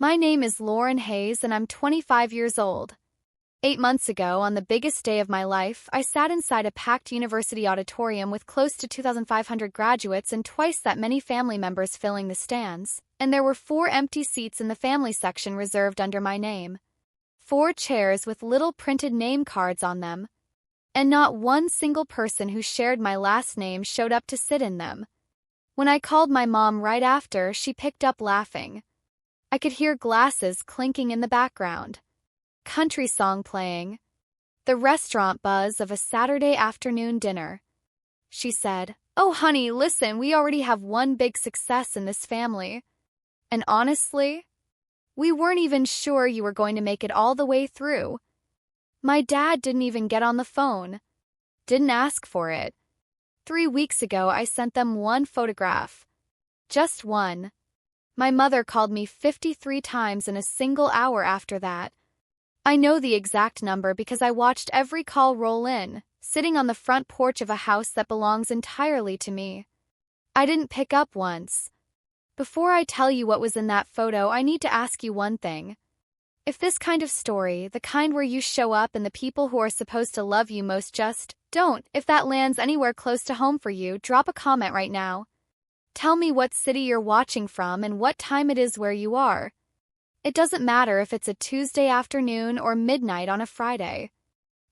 My name is Lauren Hayes and I'm 25 years old. 8 months ago, on the biggest day of my life, I sat inside a packed university auditorium with close to 2,500 graduates and twice that many family members filling the stands, and there were 4 empty seats in the family section reserved under my name. 4 chairs with little printed name cards on them, and not one single person who shared my last name showed up to sit in them. When I called my mom right after, she picked up laughing. I could hear glasses clinking in the background, country song playing, the restaurant buzz of a Saturday afternoon dinner. She said, "Oh honey, listen, we already have one big success in this family. And honestly, we weren't even sure you were going to make it all the way through." My dad didn't even get on the phone. Didn't ask for it. 3 weeks ago, I sent them one photograph. Just one. My mother called me 53 times in a single hour after that. I know the exact number because I watched every call roll in, sitting on the front porch of a house that belongs entirely to me. I didn't pick up once. Before I tell you what was in that photo, I need to ask you one thing. If this kind of story, the kind where you show up and the people who are supposed to love you most just don't, if that lands anywhere close to home for you, drop a comment right now. Tell me what city you're watching from and what time it is where you are. It doesn't matter if it's a Tuesday afternoon or midnight on a Friday.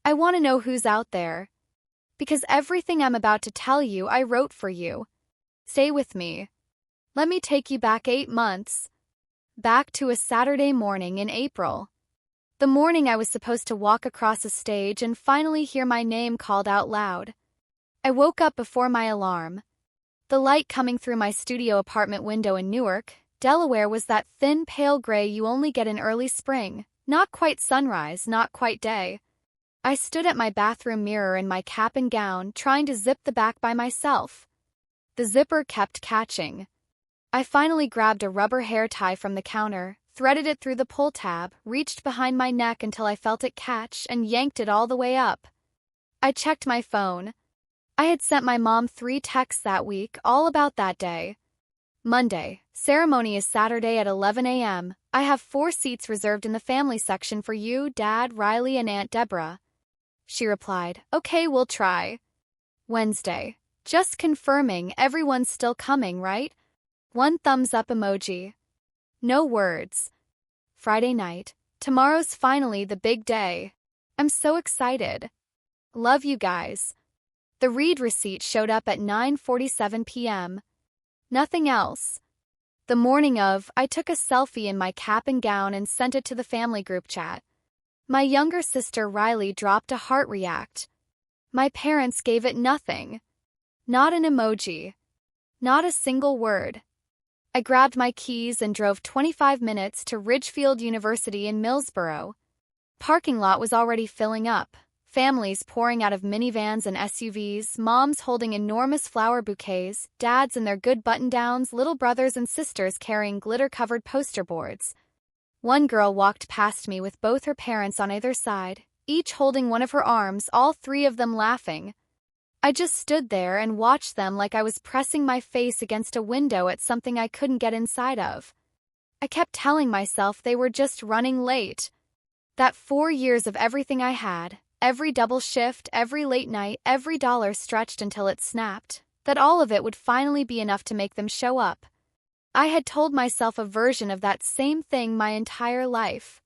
I want to know who's out there. Because everything I'm about to tell you, I wrote for you. Stay with me. Let me take you back 8 months. Back to a Saturday morning in April. The morning I was supposed to walk across a stage and finally hear my name called out loud. I woke up before my alarm. The light coming through my studio apartment window in Newark, Delaware was that thin pale gray you only get in early spring, not quite sunrise, not quite day. I stood at my bathroom mirror in my cap and gown, trying to zip the back by myself. The zipper kept catching. I finally grabbed a rubber hair tie from the counter, threaded it through the pull tab, reached behind my neck until I felt it catch, and yanked it all the way up. I checked my phone. I had sent my mom 3 texts that week, all about that day. Monday. Ceremony is Saturday at 11 a.m. I have 4 seats reserved in the family section for you, Dad, Riley, and Aunt Deborah. She replied, "Okay, we'll try." Wednesday. Just confirming, everyone's still coming, right? 1 thumbs up emoji. No words. Friday night. Tomorrow's finally the big day. I'm so excited. Love you guys. The read receipt showed up at 9:47 p.m. Nothing else. The morning of, I took a selfie in my cap and gown and sent it to the family group chat. My younger sister Riley dropped a heart react. My parents gave it nothing. Not an emoji. Not a single word. I grabbed my keys and drove 25 minutes to Ridgefield University in Millsboro. Parking lot was already filling up. Families pouring out of minivans and SUVs, moms holding enormous flower bouquets, dads in their good button-downs, little brothers and sisters carrying glitter-covered poster boards. One girl walked past me with both her parents on either side, each holding one of her arms, all 3 of them laughing. I just stood there and watched them like I was pressing my face against a window at something I couldn't get inside of. I kept telling myself they were just running late. That 4 years of everything I had, every double shift, every late night, every dollar stretched until it snapped, that all of it would finally be enough to make them show up. I had told myself a version of that same thing my entire life.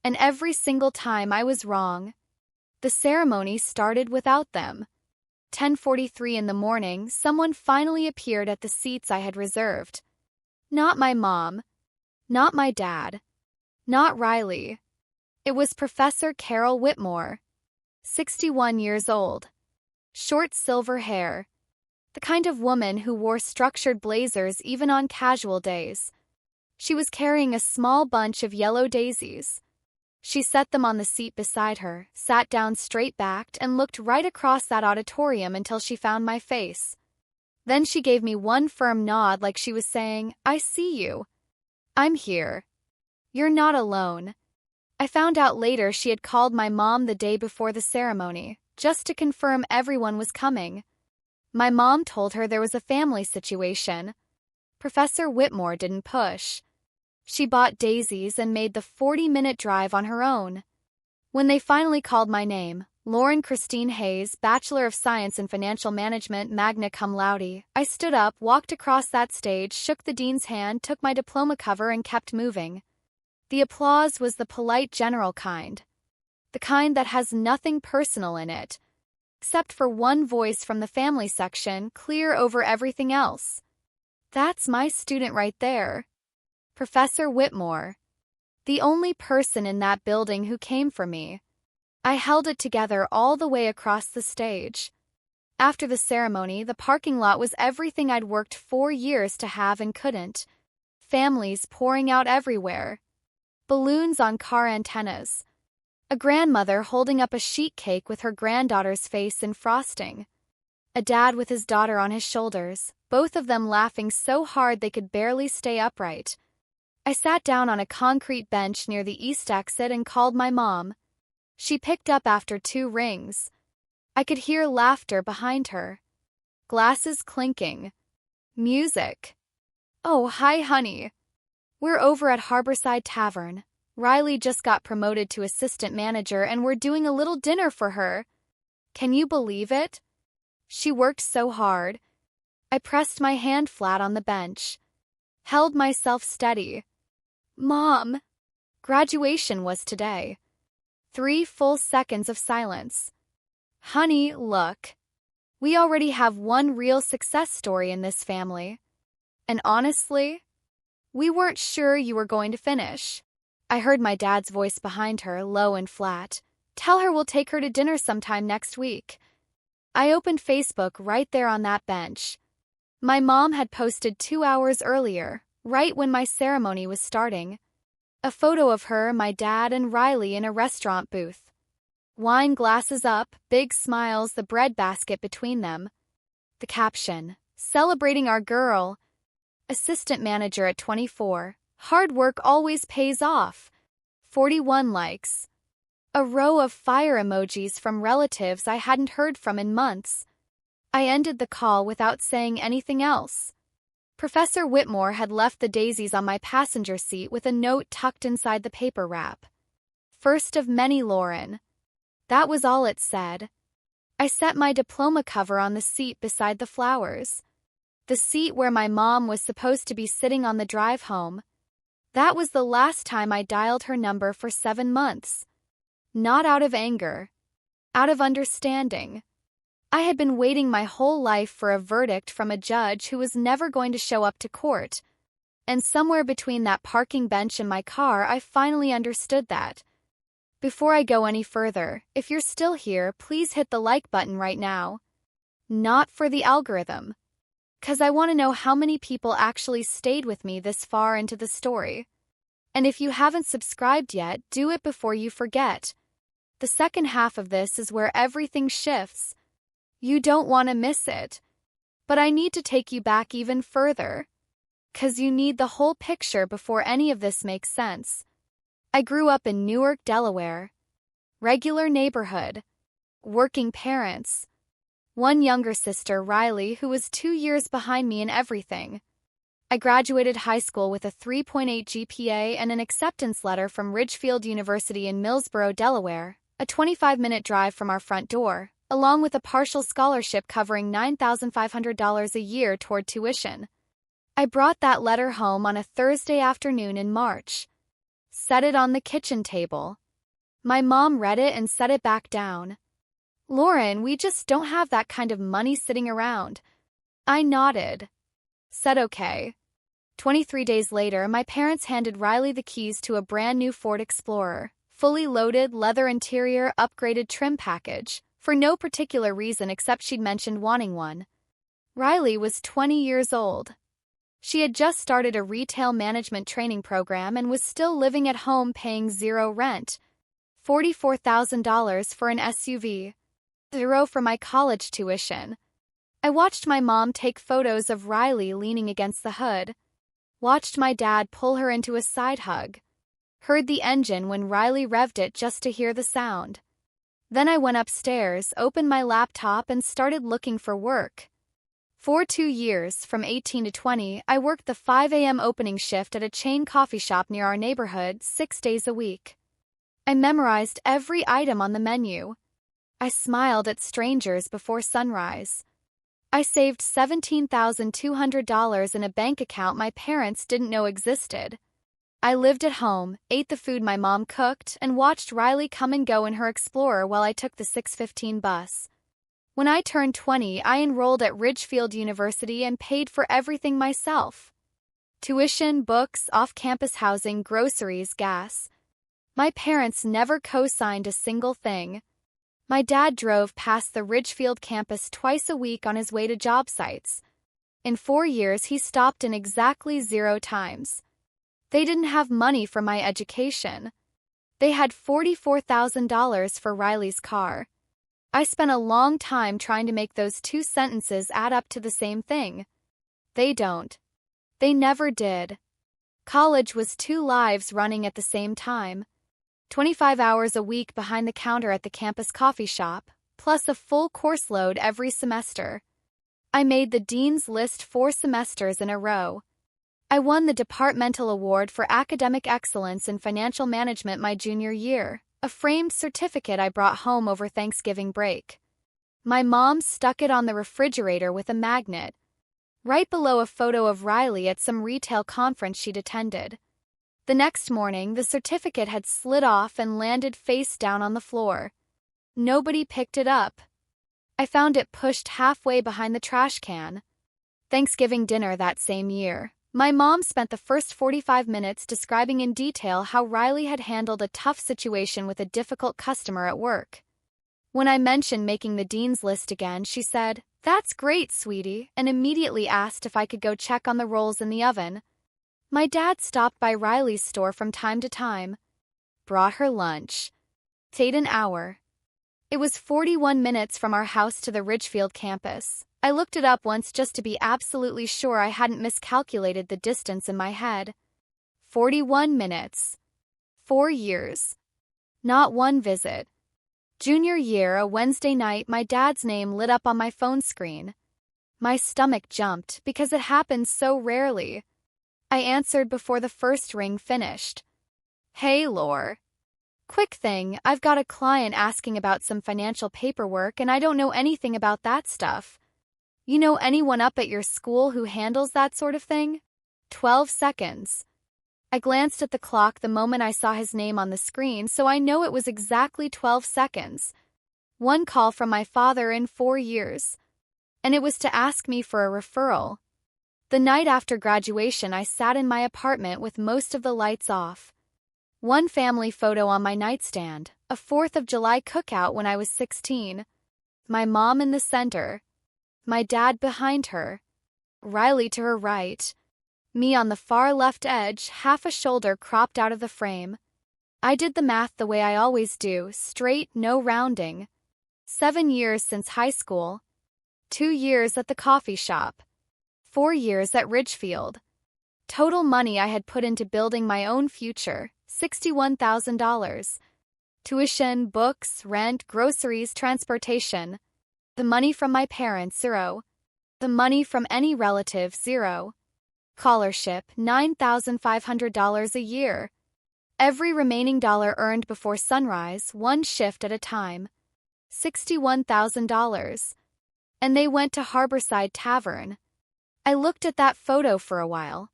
And every single time I was wrong. The ceremony started without them. 10:43 in the morning, someone finally appeared at the seats I had reserved. Not my mom. Not my dad. Not Riley. It was Professor Carol Whitmore. 61 years old. Short silver hair. The kind of woman who wore structured blazers even on casual days. She was carrying a small bunch of yellow daisies. She set them on the seat beside her, sat down straight-backed, and looked right across that auditorium until she found my face. Then she gave me one firm nod like she was saying, "I see you. I'm here. You're not alone." I found out later she had called my mom the day before the ceremony, just to confirm everyone was coming. My mom told her there was a family situation. Professor Whitmore didn't push. She bought daisies and made the 40-minute drive on her own. When they finally called my name, Lauren Christine Hayes, Bachelor of Science in Financial Management, magna cum laude, I stood up, walked across that stage, shook the dean's hand, took my diploma cover, and kept moving. The applause was the polite general kind. The kind that has nothing personal in it, except for one voice from the family section, clear over everything else. That's my student right there. Professor Whitmore. The only person in that building who came for me. I held it together all the way across the stage. After the ceremony, the parking lot was everything I'd worked 4 years to have and couldn't. Families pouring out everywhere. Balloons on car antennas. A grandmother holding up a sheet cake with her granddaughter's face in frosting. A dad with his daughter on his shoulders, both of them laughing so hard they could barely stay upright. I sat down on a concrete bench near the east exit and called my mom. She picked up after 2 rings. I could hear laughter behind her. Glasses clinking. Music. Oh, hi, honey. We're over at Harborside Tavern. Riley just got promoted to assistant manager and we're doing a little dinner for her. Can you believe it? She worked so hard. I pressed my hand flat on the bench. Held myself steady. Mom! Graduation was today. 3 full seconds of silence. Honey, look. We already have one real success story in this family. And honestly, we weren't sure you were going to finish. I heard my dad's voice behind her, low and flat. Tell her we'll take her to dinner sometime next week. I opened Facebook right there on that bench. My mom had posted 2 hours earlier, right when my ceremony was starting. A photo of her, my dad, and Riley in a restaurant booth. Wine glasses up, big smiles, the breadbasket between them. The caption, celebrating our girl. Assistant manager at 24. Hard work always pays off. 41 likes. A row of fire emojis from relatives I hadn't heard from in months. I ended the call without saying anything else. Professor Whitmore had left the daisies on my passenger seat with a note tucked inside the paper wrap. First of many, Lauren. That was all it said. I set my diploma cover on the seat beside the flowers. The seat where my mom was supposed to be sitting on the drive home. That was the last time I dialed her number for 7 months. Not out of anger. Out of understanding. I had been waiting my whole life for a verdict from a judge who was never going to show up to court. And somewhere between that parking bench and my car, I finally understood that. Before I go any further, if you're still here, please hit the like button right now. Not for the algorithm. 'Cause I want to know how many people actually stayed with me this far into the story. And if you haven't subscribed yet, do it before you forget. The second half of this is where everything shifts. You don't want to miss it. But I need to take you back even further. 'Cause you need the whole picture before any of this makes sense. I grew up in Newark, Delaware. Regular neighborhood. Working parents. One younger sister, Riley, who was 2 years behind me in everything. I graduated high school with a 3.8 GPA and an acceptance letter from Ridgefield University in Millsboro, Delaware, a 25-minute drive from our front door, along with a partial scholarship covering $9,500 a year toward tuition. I brought that letter home on a Thursday afternoon in March. Set it on the kitchen table. My mom read it and set it back down. Lauren, we just don't have that kind of money sitting around. I nodded. Said okay. 23 days later, my parents handed Riley the keys to a brand new Ford Explorer, fully loaded, leather interior, upgraded trim package, for no particular reason except she'd mentioned wanting one. Riley was 20 years old. She had just started a retail management training program and was still living at home paying zero rent. $44,000 for an SUV. Zero for my college tuition. I watched my mom take photos of Riley leaning against the hood. Watched my dad pull her into a side hug. Heard the engine when Riley revved it just to hear the sound. Then I went upstairs, opened my laptop, and started looking for work. For 2 years, from 18 to 20, I worked the 5 a.m. opening shift at a chain coffee shop near our neighborhood 6 days a week. I memorized every item on the menu. I smiled at strangers before sunrise. I saved $17,200 in a bank account my parents didn't know existed. I lived at home, ate the food my mom cooked, and watched Riley come and go in her Explorer while I took the 6:15 bus. When I turned 20, I enrolled at Ridgefield University and paid for everything myself. Tuition, books, off-campus housing, groceries, gas. My parents never co-signed a single thing. My dad drove past the Ridgefield campus twice a week on his way to job sites. In 4 years, he stopped in exactly 0 times. They didn't have money for my education. They had $44,000 for Riley's car. I spent a long time trying to make those 2 sentences add up to the same thing. They don't. They never did. College was 2 lives running at the same time. 25 hours a week behind the counter at the campus coffee shop, plus a full course load every semester. I made the dean's list 4 semesters in a row. I won the Departmental Award for Academic Excellence in Financial Management my junior year, a framed certificate I brought home over Thanksgiving break. My mom stuck it on the refrigerator with a magnet, right below a photo of Riley at some retail conference she'd attended. The next morning, the certificate had slid off and landed face down on the floor. Nobody picked it up. I found it pushed halfway behind the trash can. Thanksgiving dinner that same year, my mom spent the first 45 minutes describing in detail how Riley had handled a tough situation with a difficult customer at work. When I mentioned making the dean's list again, she said, "That's great, sweetie," and immediately asked if I could go check on the rolls in the oven. My dad stopped by Riley's store from time to time, brought her lunch, stayed an hour. It was 41 minutes from our house to the Ridgefield campus. I looked it up once just to be absolutely sure I hadn't miscalculated the distance in my head. 41 minutes. 4 years. Not one visit. Junior year, a Wednesday night, my dad's name lit up on my phone screen. My stomach jumped because it happens so rarely. I answered before the first ring finished. "Hey, Lore. Quick thing, I've got a client asking about some financial paperwork and I don't know anything about that stuff. You know anyone up at your school who handles that sort of thing?" 12 seconds. I glanced at the clock the moment I saw his name on the screen, so I know it was exactly 12 seconds. 1 call from my father in 4 years. And it was to ask me for a referral. The night after graduation, I sat in my apartment with most of the lights off. 1 family photo on my nightstand, a 4th of July cookout when I was 16. My mom in the center. My dad behind her. Riley to her right. Me on the far left edge, half a shoulder cropped out of the frame. I did the math the way I always do, straight, no rounding. 7 years since high school. 2 years at the coffee shop. 4 years at Ridgefield. Total money I had put into building my own future, $61,000. Tuition, books, rent, groceries, transportation. The money from my parents, 0. The money from any relative, 0. Scholarship, $9,500 a year. Every remaining dollar earned before sunrise, 1 shift at a time. $61,000. And they went to Harborside Tavern. I looked at that photo for a while.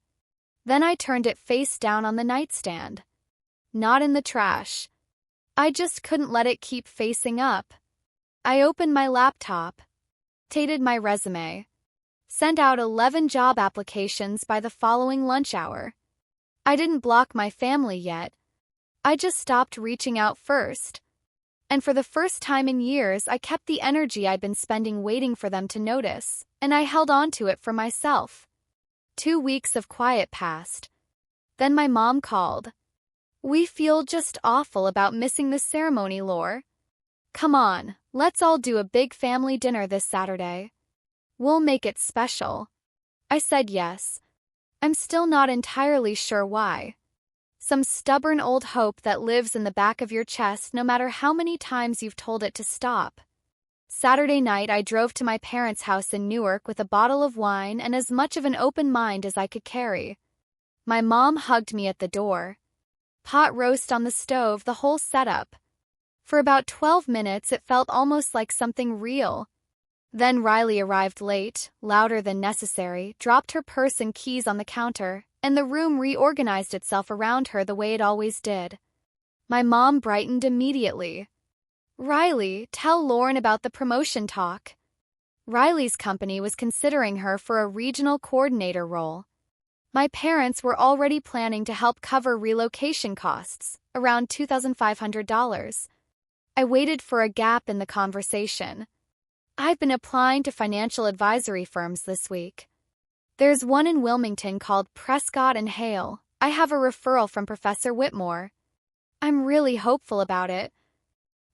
Then I turned it face down on the nightstand. Not in the trash. I just couldn't let it keep facing up. I opened my laptop, updated my resume, sent out 11 job applications by the following lunch hour. I didn't block my family yet. I just stopped reaching out first. And for the first time in years, I kept the energy I'd been spending waiting for them to notice, and I held on to it for myself. 2 weeks of quiet passed. Then my mom called. "We feel just awful about missing the ceremony, Lore. Come on, let's all do a big family dinner this Saturday. We'll make it special." I said yes. I'm still not entirely sure why. Some stubborn old hope that lives in the back of your chest no matter how many times you've told it to stop. Saturday night, I drove to my parents' house in Newark with a bottle of wine and as much of an open mind as I could carry. My mom hugged me at the door. Pot roast on the stove, the whole setup. For about 12 minutes, it felt almost like something real. Then Riley arrived late, louder than necessary, dropped her purse and keys on the counter, and the room reorganized itself around her the way it always did. My mom brightened immediately. "Riley, tell Lauren about the promotion talk." Riley's company was considering her for a regional coordinator role. My parents were already planning to help cover relocation costs, around $2,500. I waited for a gap in the conversation. "I've been applying to financial advisory firms this week. There's one in Wilmington called Prescott and Hale. I have a referral from Professor Whitmore. I'm really hopeful about it."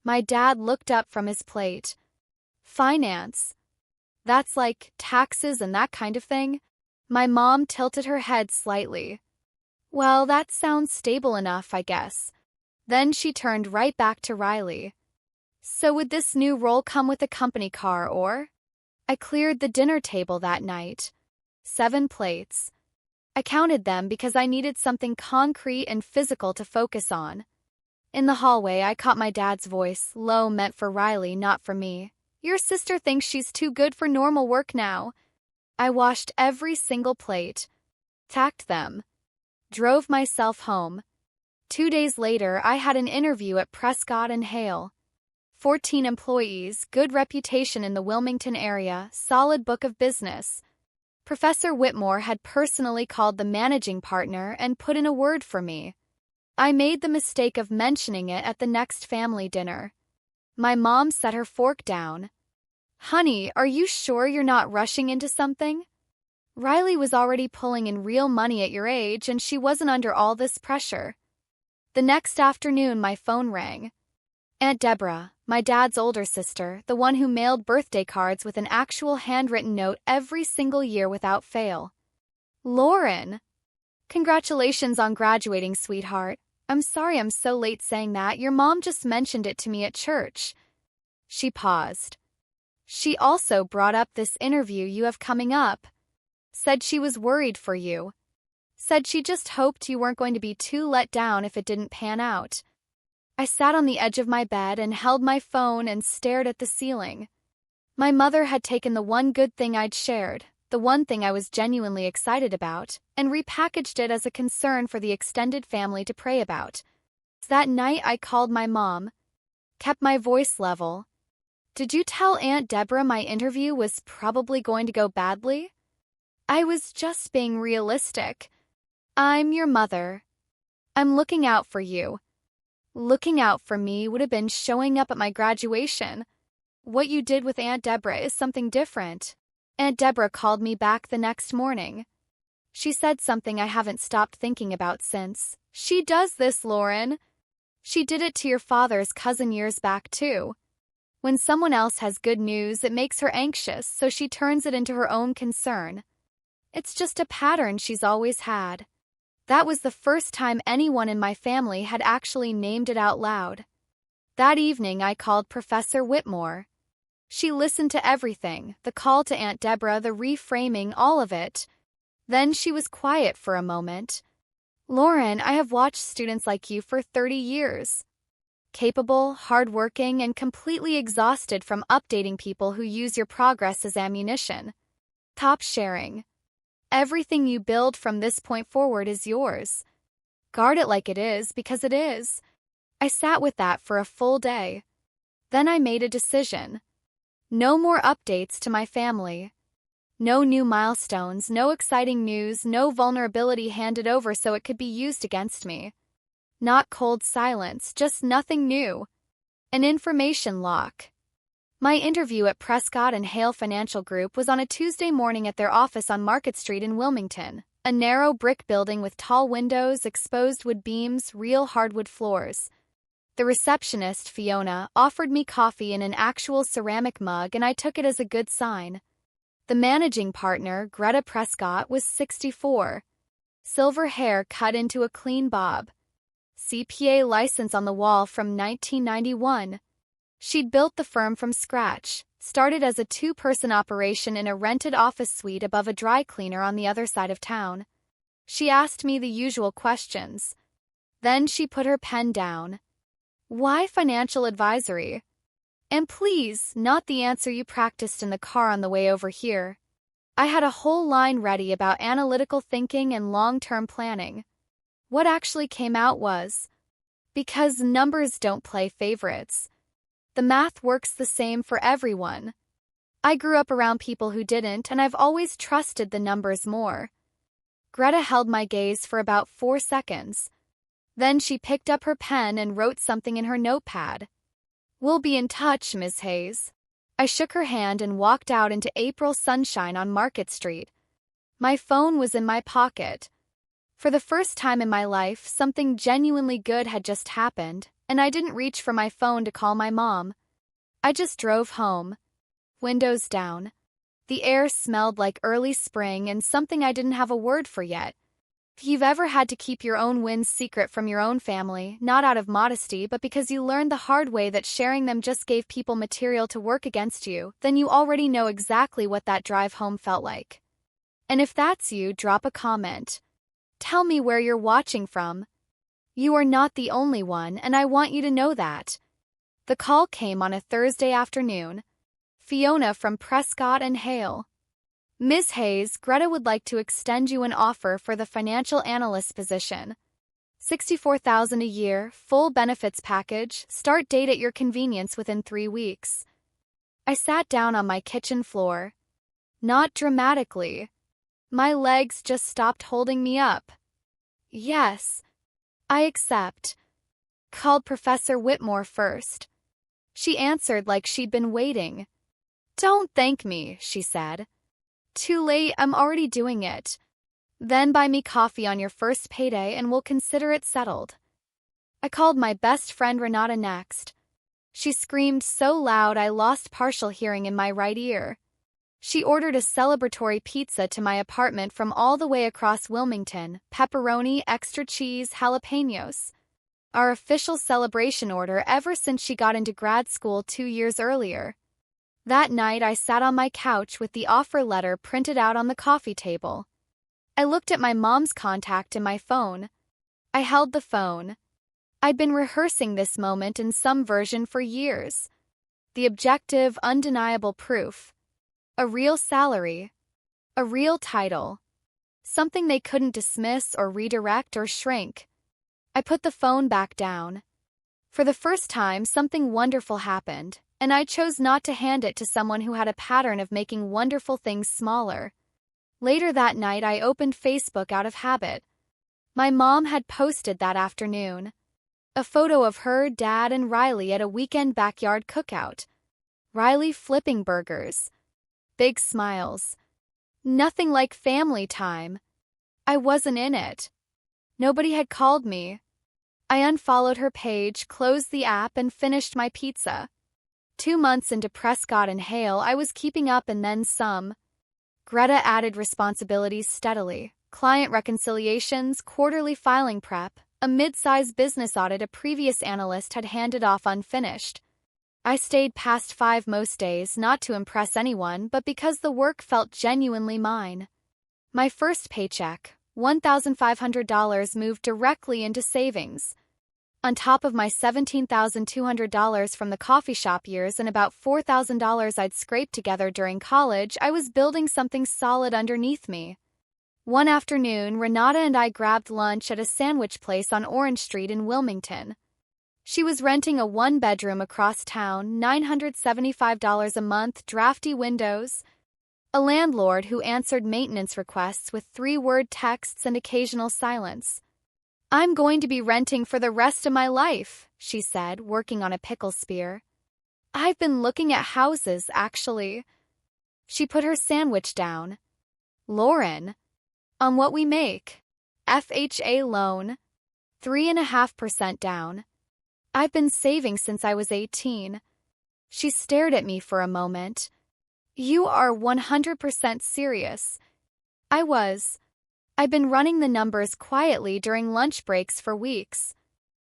My dad looked up from his plate. "Finance? That's like taxes and that kind of thing?" My mom tilted her head slightly. "Well, that sounds stable enough, I guess." Then she turned right back to Riley. "So would this new role come with a company car or?" I cleared the dinner table that night. 7 plates. I counted them because I needed something concrete and physical to focus on. In the hallway, I caught my dad's voice, low, meant for Riley, not for me. "Your sister thinks she's too good for normal work now." I washed every single plate, tacked them, drove myself home. 2 days later, I had an interview at Prescott and Hale. 14 employees, good reputation in the Wilmington area, solid book of business. Professor Whitmore had personally called the managing partner and put in a word for me. I made the mistake of mentioning it at the next family dinner. My mom set her fork down. "Honey, are you sure you're not rushing into something? Riley was already pulling in real money at your age, and she wasn't under all this pressure." The next afternoon, my phone rang. Aunt Deborah, my dad's older sister, the one who mailed birthday cards with an actual handwritten note every single year without fail. "Lauren! Congratulations on graduating, sweetheart. I'm sorry I'm so late saying that. Your mom just mentioned it to me at church." She paused. "She also brought up this interview you have coming up. Said she was worried for you. Said she just hoped you weren't going to be too let down if it didn't pan out." I sat on the edge of my bed and held my phone and stared at the ceiling. My mother had taken the one good thing I'd shared, the one thing I was genuinely excited about, and repackaged it as a concern for the extended family to pray about. That night I called my mom, kept my voice level. "Did you tell Aunt Deborah my interview was probably going to go badly?" "I was just being realistic. I'm your mother. I'm looking out for you." Looking out for me would have been showing up at my graduation. What you did with Aunt Deborah is something different. Aunt Deborah called me back the next morning. She said something I haven't stopped thinking about since. "She does this, Lauren. She did it to your father's cousin years back, too. When someone else has good news, it makes her anxious, so she turns it into her own concern. It's just a pattern she's always had." That was the first time anyone in my family had actually named it out loud. That evening, I called Professor Whitmore. She listened to everything, the call to Aunt Deborah, the reframing, all of it. Then she was quiet for a moment. "Lauren, I have watched students like you for 30 years. Capable, hardworking, and completely exhausted from updating people who use your progress as ammunition. Top sharing. Everything you build from this point forward is yours. Guard it like it is, because it is." I sat with that for a full day. Then I made a decision. No more updates to my family. No new milestones, no exciting news, no vulnerability handed over so it could be used against me. Not cold silence, just nothing new. An information lock. My interview at Prescott and Hale Financial Group was on a Tuesday morning at their office on Market Street in Wilmington, a narrow brick building with tall windows, exposed wood beams, real hardwood floors. The receptionist, Fiona, offered me coffee in an actual ceramic mug, and I took it as a good sign. The managing partner, Greta Prescott, was 64. Silver hair cut into a clean bob. CPA license on the wall from 1991. She'd built the firm from scratch, started as a two-person operation in a rented office suite above a dry cleaner on the other side of town. She asked me the usual questions. Then she put her pen down. Why financial advisory? And please, not the answer you practiced in the car on the way over here. I had a whole line ready about analytical thinking and long-term planning. What actually came out was, because numbers don't play favorites. The math works the same for everyone. I grew up around people who didn't, and I've always trusted the numbers more. Greta held my gaze for about 4 seconds. Then she picked up her pen and wrote something in her notepad. We'll be in touch, Ms. Hayes. I shook her hand and walked out into April sunshine on Market Street. My phone was in my pocket. For the first time in my life, something genuinely good had just happened, and I didn't reach for my phone to call my mom. I just drove home. Windows down. The air smelled like early spring and something I didn't have a word for yet. If you've ever had to keep your own wins secret from your own family, not out of modesty but because you learned the hard way that sharing them just gave people material to work against you, then you already know exactly what that drive home felt like. And if that's you, drop a comment. Tell me where you're watching from. You are not the only one, and I want you to know that. The call came on a Thursday afternoon. Fiona from Prescott and Hale. Ms. Hayes, Greta would like to extend you an offer for the financial analyst position. $64,000 a year, full benefits package, start date at your convenience within 3 weeks. I sat down on my kitchen floor. Not dramatically. My legs just stopped holding me up. Yes, I accept. Called Professor Whitmore first. She answered like she'd been waiting. Don't thank me, she said. Too late, I'm already doing it. Then buy me coffee on your first payday and we'll consider it settled. I called my best friend Renata next. She screamed so loud I lost partial hearing in my right ear. She ordered a celebratory pizza to my apartment from all the way across Wilmington, pepperoni, extra cheese, jalapenos. Our official celebration order ever since she got into grad school 2 years earlier. That night I sat on my couch with the offer letter printed out on the coffee table. I looked at my mom's contact in my phone. I held the phone. I'd been rehearsing this moment in some version for years. The objective, undeniable proof. A real salary. A real title. Something they couldn't dismiss or redirect or shrink. I put the phone back down. For the first time, something wonderful happened, and I chose not to hand it to someone who had a pattern of making wonderful things smaller. Later that night, I opened Facebook out of habit. My mom had posted that afternoon. A photo of her, Dad, and Riley at a weekend backyard cookout. Riley flipping burgers. Big smiles. Nothing like family time. I wasn't in it. Nobody had called me. I unfollowed her page, closed the app, and finished my pizza. 2 months into Prescott and Hale, I was keeping up and then some. Greta added responsibilities steadily. Client reconciliations, quarterly filing prep, a mid-sized business audit a previous analyst had handed off unfinished. I stayed past 5 most days, not to impress anyone, but because the work felt genuinely mine. My first paycheck, $1,500, moved directly into savings. On top of my $17,200 from the coffee shop years and about $4,000 I'd scraped together during college, I was building something solid underneath me. One afternoon, Renata and I grabbed lunch at a sandwich place on Orange Street in Wilmington. She was renting a 1-bedroom across town, $975 a month, drafty windows. A landlord who answered maintenance requests with 3-word texts and occasional silence. I'm going to be renting for the rest of my life, she said, working on a pickle spear. I've been looking at houses, actually. She put her sandwich down. Lauren, on what we make. FHA loan. 3.5% down. I've been saving since I was 18. She stared at me for a moment. You are 100% serious. I was. I've been running the numbers quietly during lunch breaks for weeks.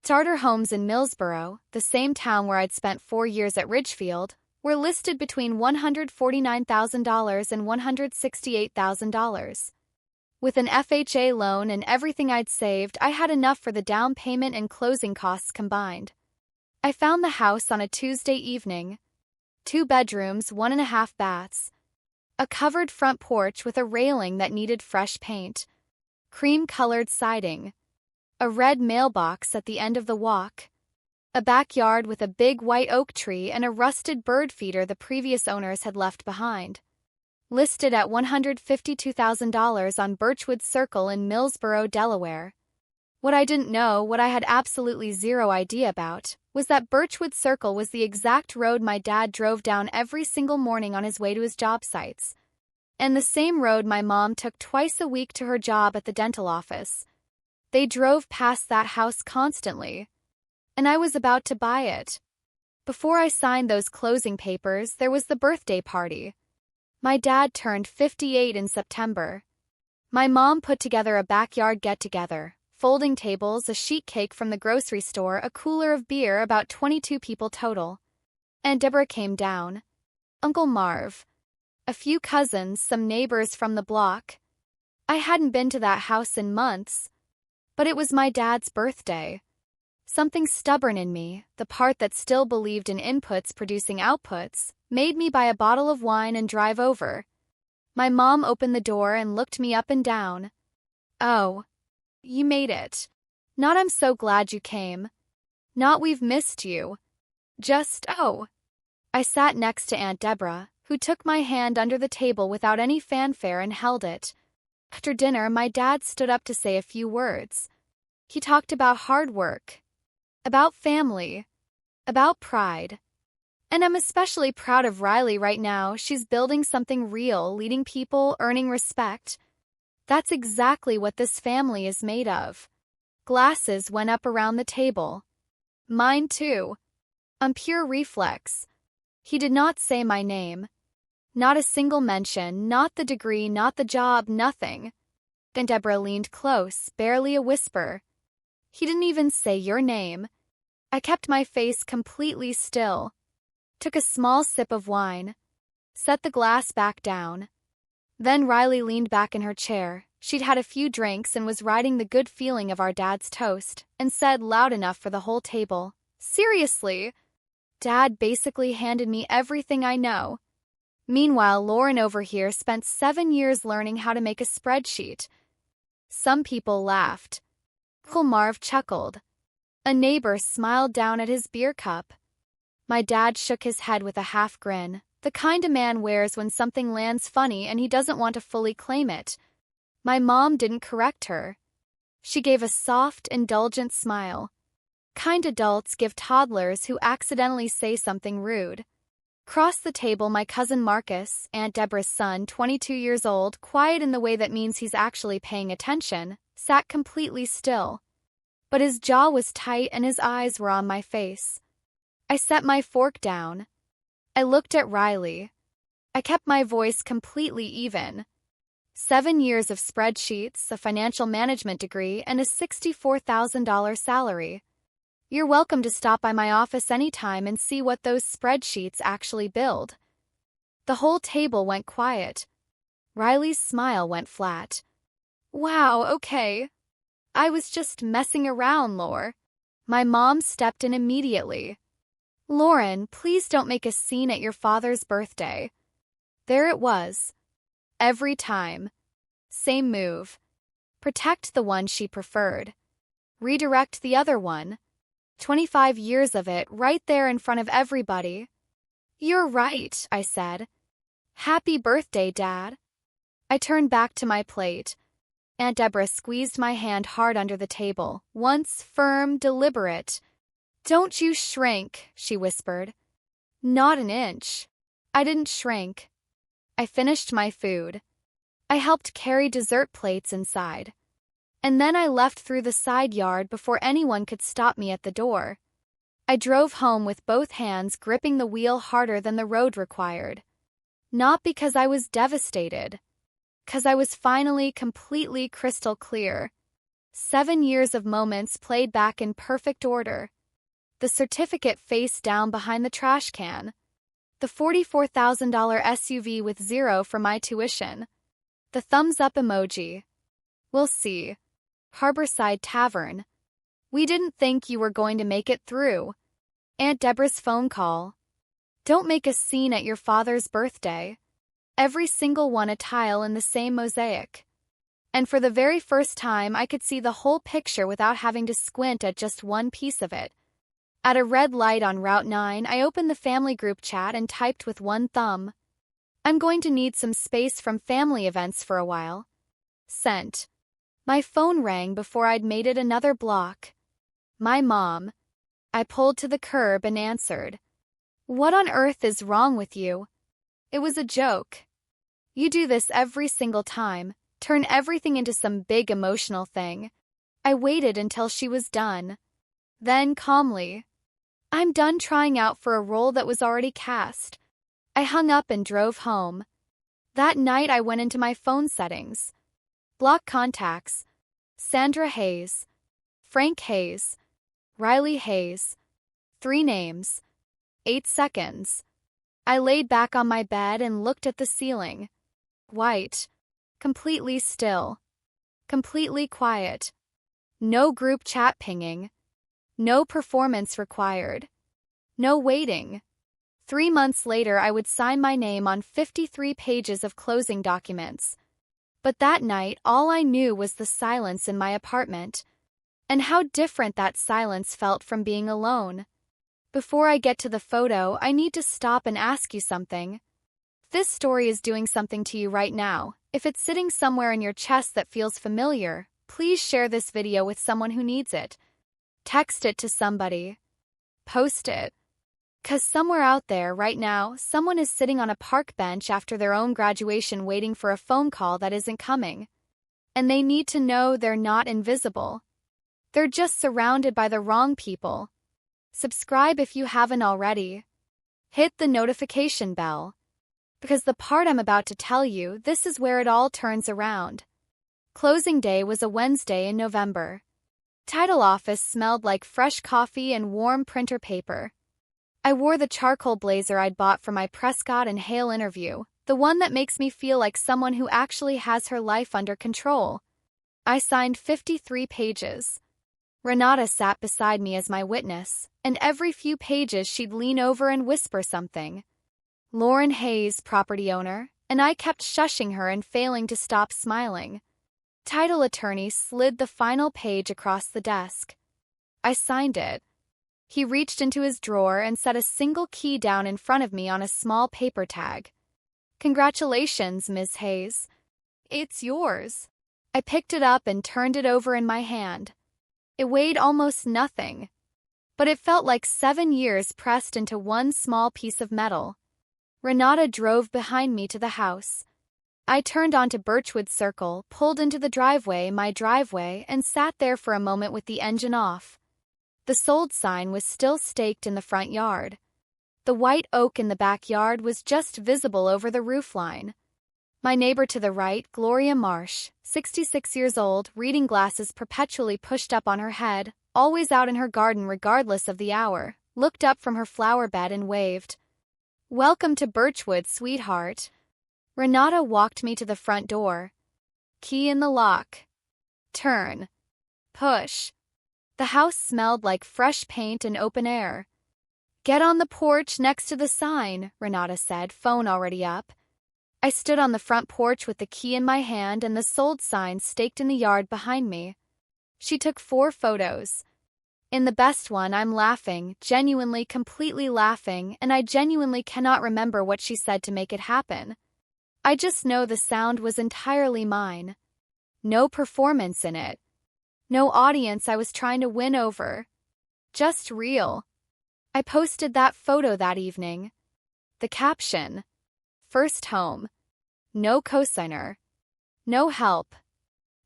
Starter homes in Millsboro, the same town where I'd spent 4 years at Ridgefield, were listed between $149,000 and $168,000. With an FHA loan and everything I'd saved, I had enough for the down payment and closing costs combined. I found the house on a Tuesday evening. 2 bedrooms, 1.5 baths. A covered front porch with a railing that needed fresh paint. Cream-colored siding. A red mailbox at the end of the walk. A backyard with a big white oak tree and a rusted bird feeder the previous owners had left behind. Listed at $152,000 on Birchwood Circle in Millsboro, Delaware. What I didn't know, what I had absolutely zero idea about, was that Birchwood Circle was the exact road my dad drove down every single morning on his way to his job sites, and the same road my mom took twice a week to her job at the dental office. They drove past that house constantly, and I was about to buy it. Before I signed those closing papers, there was the birthday party. My dad turned 58 in September. My mom put together a backyard get-together, folding tables, a sheet cake from the grocery store, a cooler of beer, about 22 people total. Aunt Deborah came down. Uncle Marv. A few cousins, some neighbors from the block. I hadn't been to that house in months, but it was my dad's birthday. Something stubborn in me, the part that still believed in inputs producing outputs, made me buy a bottle of wine and drive over. My mom opened the door and looked me up and down. "Oh, you made it. Not I'm so glad you came. Not we've missed you. Just, oh." I sat next to Aunt Deborah, who took my hand under the table without any fanfare and held it. After dinner, my dad stood up to say a few words. He talked about hard work, about family, about pride. And I'm especially proud of Riley right now. She's building something real, leading people, earning respect. That's exactly what this family is made of. Glasses went up around the table. Mine too. On pure reflex. He did not say my name. Not a single mention, not the degree, not the job, nothing. Then Deborah leaned close, barely a whisper. He didn't even say your name. I kept my face completely still. Took a small sip of wine. Set the glass back down. Then Riley leaned back in her chair. She'd had a few drinks and was riding the good feeling of our dad's toast, and said loud enough for the whole table, "Seriously? Dad basically handed me everything I know." Meanwhile, Lauren over here spent 7 years learning how to make a spreadsheet. Some people laughed. Uncle Marv chuckled. A neighbor smiled down at his beer cup. My dad shook his head with a half grin, the kind a man wears when something lands funny and he doesn't want to fully claim it. My mom didn't correct her. She gave a soft, indulgent smile. Kind adults give toddlers who accidentally say something rude. Across the table, my cousin Marcus, Aunt Deborah's son, 22 years old, quiet in the way that means he's actually paying attention, sat completely still. But his jaw was tight and his eyes were on my face. I set my fork down. I looked at Riley. I kept my voice completely even. 7 years of spreadsheets, a financial management degree, and a $64,000 salary. You're welcome to stop by my office anytime and see what those spreadsheets actually build. The whole table went quiet. Riley's smile went flat. Wow, okay. I was just messing around, Lore. My mom stepped in immediately. Lauren, please don't make a scene at your father's birthday. There it was. Every time. Same move. Protect the one she preferred. Redirect the other one. 25 years of it right there in front of everybody. You're right, I said. Happy birthday, Dad. I turned back to my plate. Aunt Deborah squeezed my hand hard under the table, once firm, deliberate. Don't you shrink, she whispered. Not an inch. I didn't shrink. I finished my food. I helped carry dessert plates inside. And then I left through the side yard before anyone could stop me at the door. I drove home with both hands gripping the wheel harder than the road required. Not because I was devastated. 'Cause I was finally completely crystal clear. 7 years of moments played back in perfect order. The certificate face down behind the trash can. The $44,000 SUV with zero for my tuition. The thumbs up emoji. We'll see. Harborside Tavern. We didn't think you were going to make it through. Aunt Deborah's phone call. Don't make a scene at your father's birthday. Every single one a tile in the same mosaic. And for the very first time I could see the whole picture without having to squint at just one piece of it. At a red light on Route 9, I opened the family group chat and typed with one thumb. I'm going to need some space from family events for a while. Sent. My phone rang before I'd made it another block. My mom. I pulled to the curb and answered. What on earth is wrong with you? It was a joke. You do this every single time, turn everything into some big emotional thing. I waited until she was done. Then, calmly, I'm done trying out for a role that was already cast. I hung up and drove home. That night I went into my phone settings. Block contacts. Sandra Hayes. Frank Hayes. Riley Hayes. 3 names. 8 seconds. I laid back on my bed and looked at the ceiling. White. Completely still. Completely quiet. No group chat pinging. No performance required. No waiting. 3 months later I would sign my name on 53 pages of closing documents. But that night all I knew was the silence in my apartment. And how different that silence felt from being alone. Before I get to the photo, I need to stop and ask you something. If this story is doing something to you right now, if it's sitting somewhere in your chest that feels familiar, please share this video with someone who needs it. Text it to somebody. Post it. 'Cause somewhere out there right now, someone is sitting on a park bench after their own graduation waiting for a phone call that isn't coming. And they need to know they're not invisible. They're just surrounded by the wrong people. Subscribe if you haven't already. Hit the notification bell. Because the part I'm about to tell you, this is where it all turns around. Closing day was a Wednesday in November. Title office smelled like fresh coffee and warm printer paper. I wore the charcoal blazer I'd bought for my Prescott and Hale interview, the one that makes me feel like someone who actually has her life under control. I signed 53 pages. Renata sat beside me as my witness, and every few pages she'd lean over and whisper something. Lauren Hayes, property owner, and I kept shushing her and failing to stop smiling. Title attorney slid the final page across the desk. I signed it. He reached into his drawer and set a single key down in front of me on a small paper tag. Congratulations, Ms. Hayes. It's yours. I picked it up and turned it over in my hand. It weighed almost nothing, but it felt like 7 years pressed into one small piece of metal. Renata drove behind me to the house. I turned onto Birchwood Circle, pulled into the driveway, my driveway, and sat there for a moment with the engine off. The sold sign was still staked in the front yard. The white oak in the backyard was just visible over the roofline. My neighbor to the right, Gloria Marsh, 66 years old, reading glasses perpetually pushed up on her head, always out in her garden regardless of the hour, looked up from her flower bed and waved. Welcome to Birchwood, sweetheart. Renata walked me to the front door. Key in the lock. Turn. Push. The house smelled like fresh paint and open air. Get on the porch next to the sign, Renata said, phone already up. I stood on the front porch with the key in my hand and the sold sign staked in the yard behind me. She took 4 photos. In the best one, I'm laughing, genuinely, completely laughing, and I genuinely cannot remember what she said to make it happen. I just know the sound was entirely mine. No performance in it. No audience I was trying to win over. Just real. I posted that photo that evening. The caption. First home. No cosigner. No help.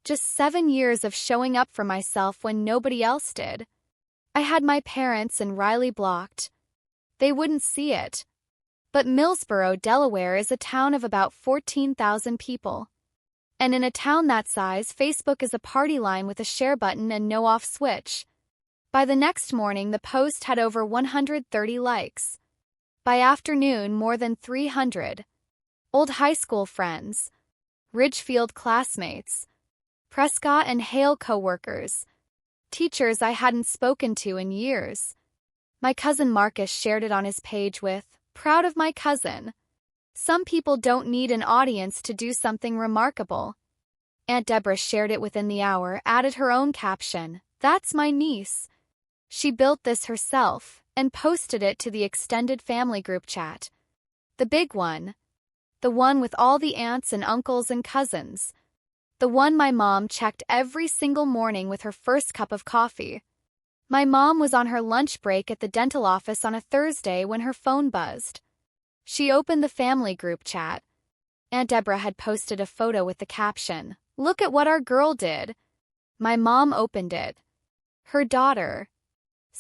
Just 7 years of showing up for myself when nobody else did. I had my parents and Riley blocked. They wouldn't see it. But Millsboro, Delaware is a town of about 14,000 people. And in a town that size, Facebook is a party line with a share button and no off switch. By the next morning, the post had over 130 likes. By afternoon, more than 300. Old high school friends, Ridgefield classmates, Prescott and Hale co-workers, teachers I hadn't spoken to in years. My cousin Marcus shared it on his page with, "Proud of my cousin." Some people don't need an audience to do something remarkable. Aunt Deborah shared it within the hour, added her own caption, "That's my niece. She built this herself," and posted it to the extended family group chat. The big one. The one with all the aunts and uncles and cousins. The one my mom checked every single morning with her first cup of coffee. My mom was on her lunch break at the dental office on a Thursday when her phone buzzed. She opened the family group chat. Aunt Deborah had posted a photo with the caption, "Look at what our girl did." My mom opened it. Her daughter,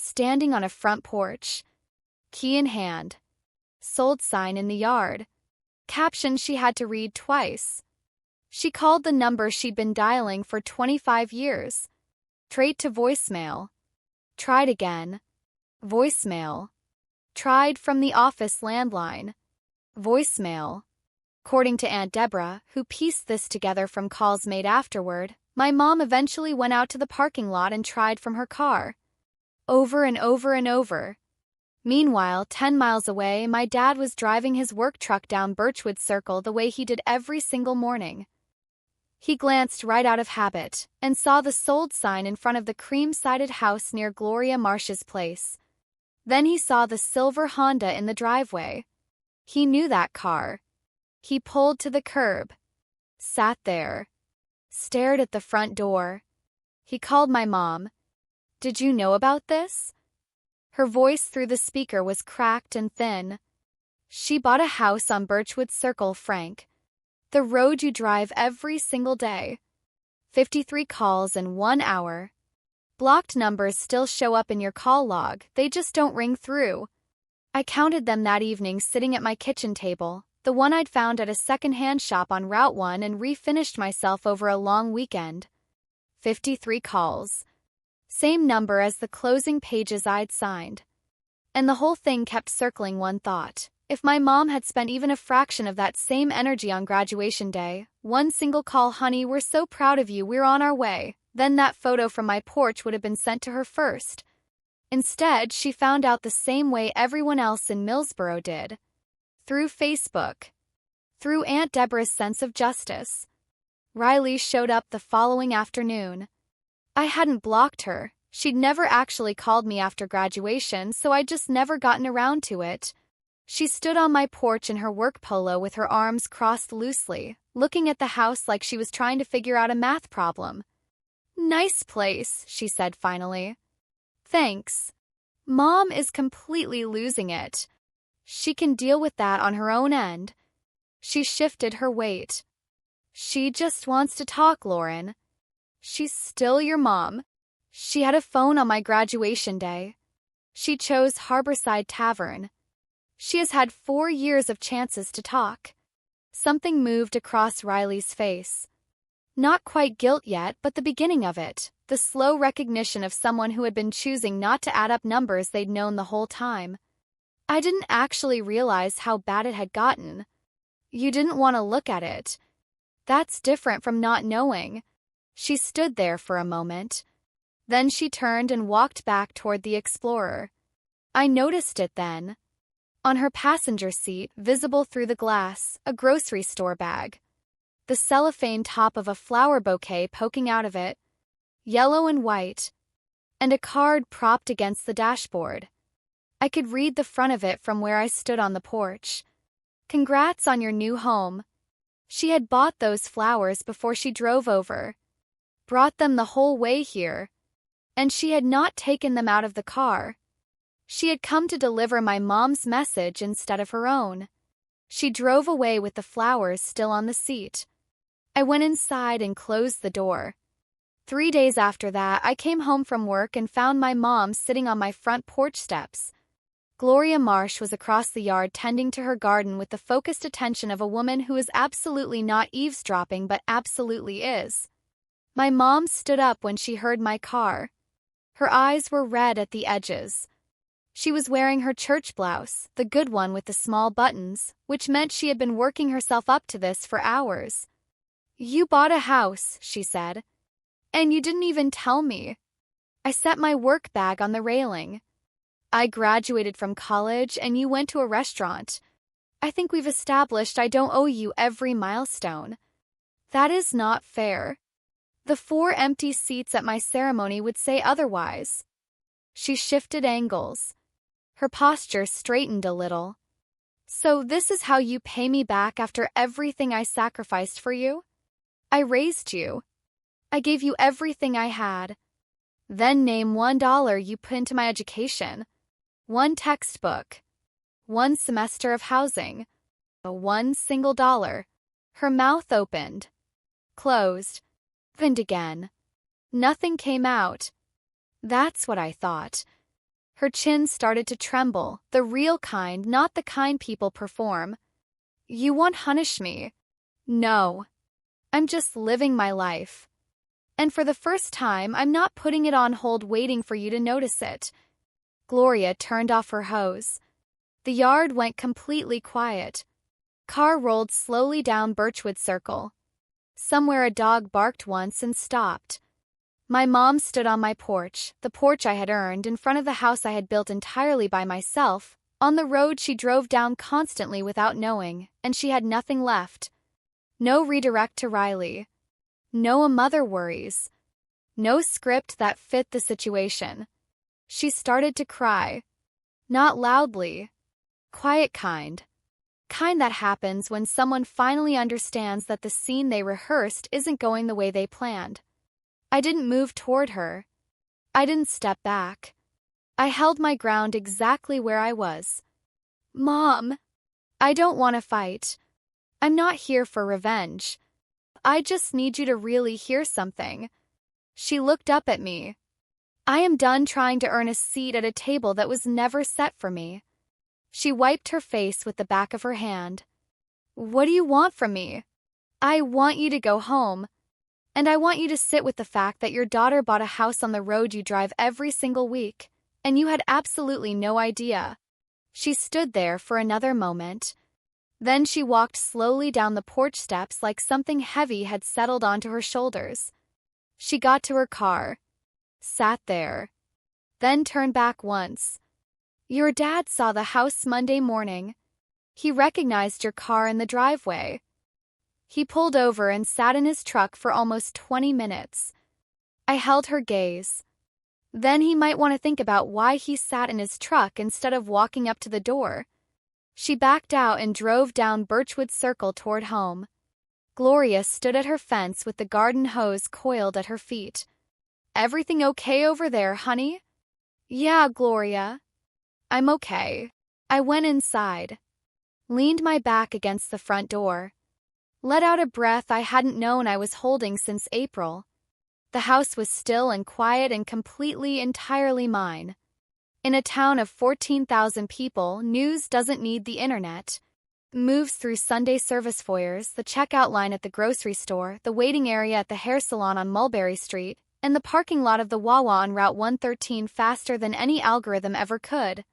standing on a front porch, key in hand, sold sign in the yard. Caption she had to read twice. She called the number she'd been dialing for 25 years. Straight to voicemail. Tried again. Voicemail. Tried from the office landline. Voicemail. According to Aunt Deborah, who pieced this together from calls made afterward, my mom eventually went out to the parking lot and tried from her car. Over and over and over. Meanwhile, 10 miles away, my dad was driving his work truck down Birchwood Circle the way he did every single morning. He glanced right out of habit and saw the sold sign in front of the cream-sided house near Gloria Marsh's place. Then he saw the silver Honda in the driveway. He knew that car. He pulled to the curb, sat there, stared at the front door. He called my mom. "Did you know about this?" Her voice through the speaker was cracked and thin. "She bought a house on Birchwood Circle, Frank. The road you drive every single day. 53 calls in 1 hour. Blocked numbers still show up in your call log, they just don't ring through." I counted them that evening sitting at my kitchen table, the one I'd found at a second-hand shop on Route 1 and refinished myself over a long weekend. 53 calls. Same number as the closing pages I'd signed. And the whole thing kept circling one thought. If my mom had spent even a fraction of that same energy on graduation day, one single call, "Honey, we're so proud of you, we're on our way," then that photo from my porch would have been sent to her first. Instead, she found out the same way everyone else in Millsboro did. Through Facebook. Through Aunt Deborah's sense of justice. Riley showed up the following afternoon. I hadn't blocked her. She'd never actually called me after graduation, so I'd just never gotten around to it. She stood on my porch in her work polo with her arms crossed loosely, looking at the house like she was trying to figure out a math problem. "Nice place," she said finally. "Thanks. Mom is completely losing it. She can deal with that on her own end." She shifted her weight. "She just wants to talk, Lauren. She's still your mom. She had a phone on my graduation day. She chose Harborside Tavern. She has had 4 years of chances to talk." Something moved across Riley's face. Not quite guilt yet, but the beginning of it. The slow recognition of someone who had been choosing not to add up numbers they'd known the whole time. "I didn't actually realize how bad it had gotten. You didn't want to look at it. That's different from not knowing." She stood there for a moment. Then she turned and walked back toward the Explorer. I noticed it then. On her passenger seat, visible through the glass, a grocery store bag. The cellophane top of a flower bouquet poking out of it, yellow and white, and a card propped against the dashboard. I could read the front of it from where I stood on the porch. "Congrats on your new home." She had bought those flowers before she drove over. Brought them the whole way here. And she had not taken them out of the car. She had come to deliver my mom's message instead of her own. She drove away with the flowers still on the seat. I went inside and closed the door. 3 days after that, I came home from work and found my mom sitting on my front porch steps. Gloria Marsh was across the yard tending to her garden with the focused attention of a woman who is absolutely not eavesdropping but absolutely is. My mom stood up when she heard my car. Her eyes were red at the edges. She was wearing her church blouse, the good one with the small buttons, which meant she had been working herself up to this for hours. "You bought a house," she said. "And you didn't even tell me." I set my work bag on the railing. "I graduated from college and you went to a restaurant. I think we've established I don't owe you every milestone." "That is not fair. The 4 empty seats at my ceremony would say otherwise." She shifted angles. Her posture straightened a little. "So this is how you pay me back after everything I sacrificed for you? I raised you. I gave you everything I had. Then name $1 you put into my education. 1 textbook. 1 semester of housing. 1 single dollar." Her mouth opened, closed, opened again. Nothing came out. That's what I thought. Her chin started to tremble, the real kind, not the kind people perform. "You won't punish me." "No. I'm just living my life. And for the first time, I'm not putting it on hold waiting for you to notice it." Gloria turned off her hose. The yard went completely quiet. Car rolled slowly down Birchwood Circle. Somewhere a dog barked once and stopped. My mom stood on my porch, the porch I had earned, in front of the house I had built entirely by myself, on the road she drove down constantly without knowing, and she had nothing left. No redirect to Riley. No "a mother worries." No script that fit the situation. She started to cry. Not loudly. Quiet kind. Kind that happens when someone finally understands that the scene they rehearsed isn't going the way they planned. I didn't move toward her. I didn't step back. I held my ground exactly where I was. "Mom, I don't want to fight. I'm not here for revenge. I just need you to really hear something." She looked up at me. "I am done trying to earn a seat at a table that was never set for me." She wiped her face with the back of her hand. "What do you want from me?" "I want you to go home. And I want you to sit with the fact that your daughter bought a house on the road you drive every single week, and you had absolutely no idea." She stood there for another moment. Then she walked slowly down the porch steps like something heavy had settled onto her shoulders. She got to her car, sat there, then turned back once. "Your dad saw the house Monday morning. He recognized your car in the driveway. He pulled over and sat in his truck for almost 20 minutes. I held her gaze. Then he might want to think about why he sat in his truck instead of walking up to the door." She backed out and drove down Birchwood Circle toward home. Gloria stood at her fence with the garden hose coiled at her feet. "Everything okay over there, honey?" "Yeah, Gloria. I'm okay." I went inside, leaned my back against the front door, let out a breath I hadn't known I was holding since April. The house was still and quiet and completely, entirely mine. In a town of 14,000 people, news doesn't need the internet. Moves through Sunday service foyers, the checkout line at the grocery store, the waiting area at the hair salon on Mulberry Street, and the parking lot of the Wawa on Route 113 faster than any algorithm ever could.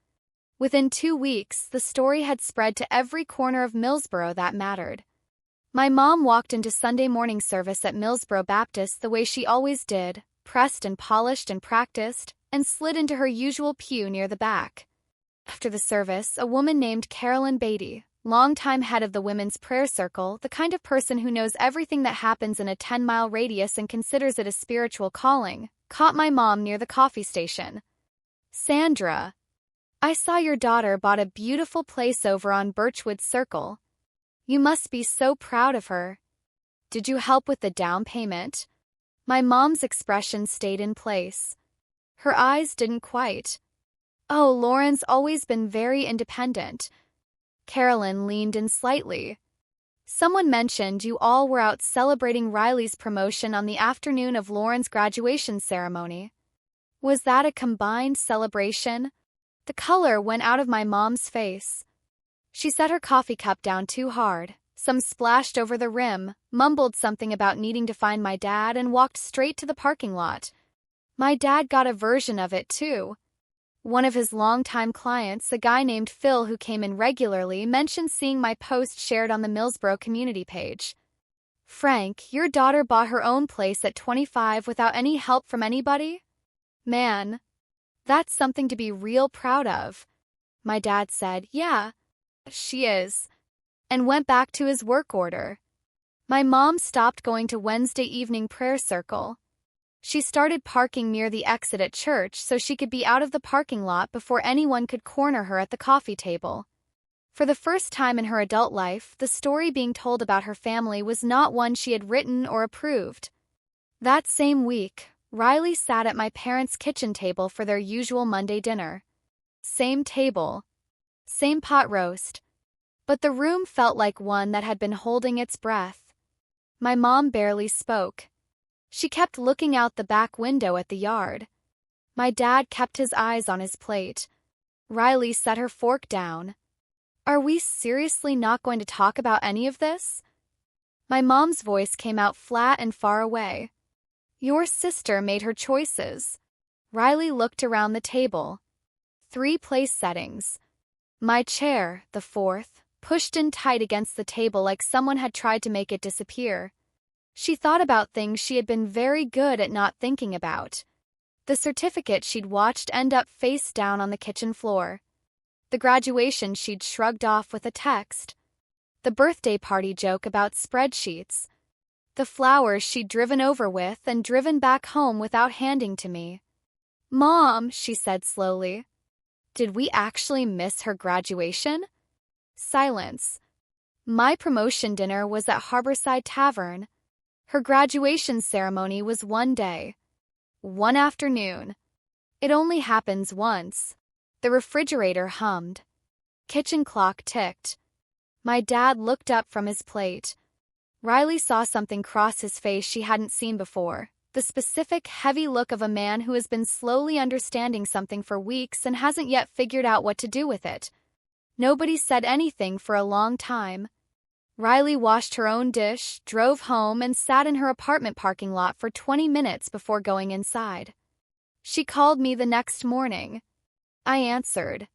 Within 2 weeks, the story had spread to every corner of Millsboro that mattered. My mom walked into Sunday morning service at Millsboro Baptist the way she always did, pressed and polished and practiced, and slid into her usual pew near the back. After the service, a woman named Carolyn Beatty, longtime head of the Women's Prayer Circle, the kind of person who knows everything that happens in a 10-mile radius and considers it a spiritual calling, caught my mom near the coffee station. "Sandra, I saw your daughter bought a beautiful place over on Birchwood Circle. You must be so proud of her. Did you help with the down payment?" My mom's expression stayed in place. Her eyes didn't quite. "Oh, Lauren's always been very independent." Carolyn leaned in slightly. "Someone mentioned you all were out celebrating Riley's promotion on the afternoon of Lauren's graduation ceremony. Was that a combined celebration?" The color went out of my mom's face. She set her coffee cup down too hard. Some splashed over the rim, mumbled something about needing to find my dad, and walked straight to the parking lot. "My dad got a version of it, too." One of his longtime clients, a guy named Phil who came in regularly, mentioned seeing my post shared on the Millsboro community page. "Frank, your daughter bought her own place at 25 without any help from anybody? Man, that's something to be real proud of." My dad said, "Yeah, she is," and went back to his work order. My mom stopped going to Wednesday evening prayer circle. She started parking near the exit at church so she could be out of the parking lot before anyone could corner her at the coffee table. For the first time in her adult life, the story being told about her family was not one she had written or approved. That same week, Riley sat at my parents' kitchen table for their usual Monday dinner. Same table, same pot roast, but the room felt like one that had been holding its breath. My mom barely spoke. She kept looking out the back window at the yard. My dad kept his eyes on his plate. Riley set her fork down. "Are we seriously not going to talk about any of this?" My mom's voice came out flat and far away. "Your sister made her choices." Riley looked around the table. 3 place settings. My chair, the 4th, pushed in tight against the table like someone had tried to make it disappear. She thought about things she had been very good at not thinking about. The certificate she'd watched end up face down on the kitchen floor. The graduation she'd shrugged off with a text. The birthday party joke about spreadsheets. The flowers she'd driven over with and driven back home without handing to me. "Mom," she said slowly, "did we actually miss her graduation?" Silence. My promotion dinner was at Harborside Tavern. Her graduation ceremony was one day. One afternoon. It only happens once. The refrigerator hummed. Kitchen clock ticked. My dad looked up from his plate. Riley saw something cross his face she hadn't seen before. The specific, heavy look of a man who has been slowly understanding something for weeks and hasn't yet figured out what to do with it. Nobody said anything for a long time. Riley washed her own dish, drove home, and sat in her apartment parking lot for 20 minutes before going inside. She called me the next morning. I answered.